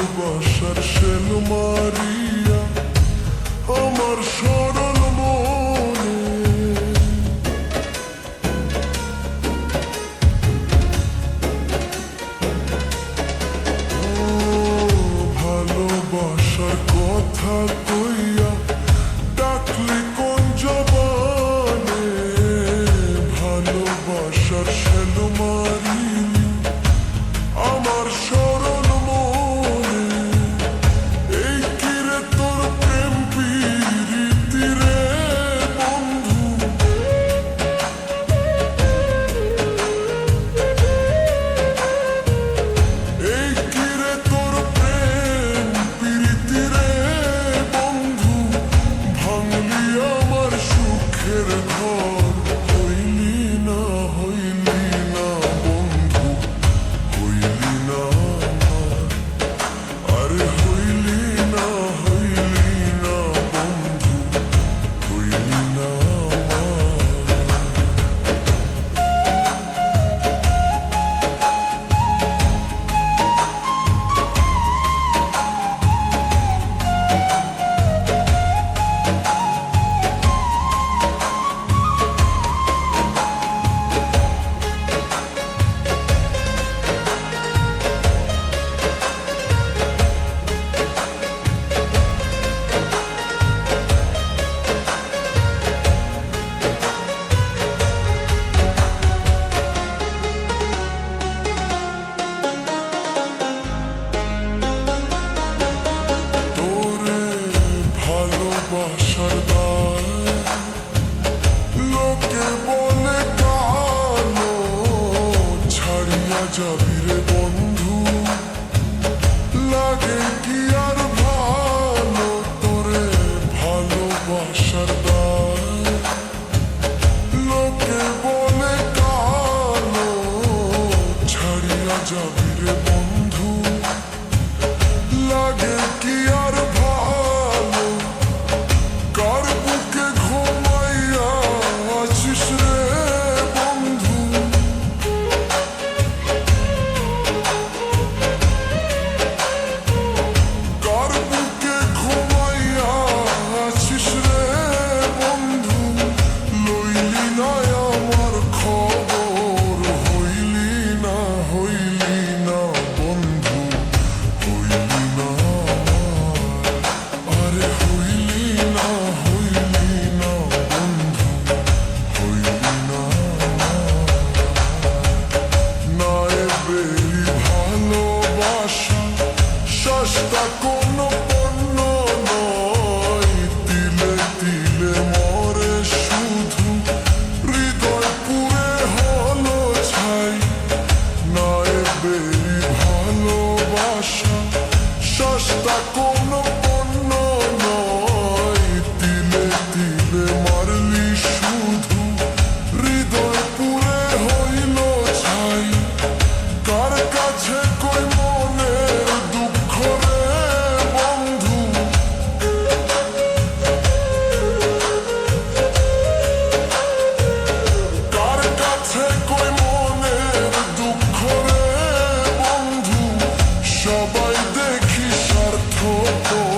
ভালোবাসার শেল মারিয়া আমার সরল মনে ভালোবাসার কথা কইয়া ডাকলি কোন জবানে ভালোবাসার শেল মারিলি আমার সরল মনে এই কিরে তোর প্রেম প্রীতি রে বন্ধু এই কিরে তোর প্রেম প্রীতি রে বন্ধু ভাঙলি আমার সুখের ঘর হইলি না বন্ধু হইলি না আমার আরে হইলি না বন্ধু হইলি না তোরে ভালোবাসার দায় লোকে বলে কালো ছাড়িয়া যাবি রে বন্ধু লাগে কি আর ভালো তোরে ভালোবাসার দায় লোকে বলে কালো ছাড়িয়া যাবি রে বন্ধু লাগে কি আর ভালো কার বুকে ঘুমাইয়া আছিস রে বন্ধু কার বুকে ঘুমাইয়া আছিস রে বন্ধু লইলি না আমার খবর হইলি না বন্ধু হইলি না আরে হইলি না বন্ধু হইলি না নায়েবেরি ভালোবাসা সস্তা কোনো পণ্য নয় তিলে তিলে মরে শুধু হৃদয় পুরে হলো ছাই নায়েবেরি ভালোবাসা সস্তা কোনো পণ্য নয় তিলে তিলে মারলি শুধু হৃদয় পুরে হইল ছাই কার কাছে কই মনের দুঃখ রে বন্ধু কার কাছে কই মনের দুঃখ রে বন্ধু সবাই দেখি স্বার্থপর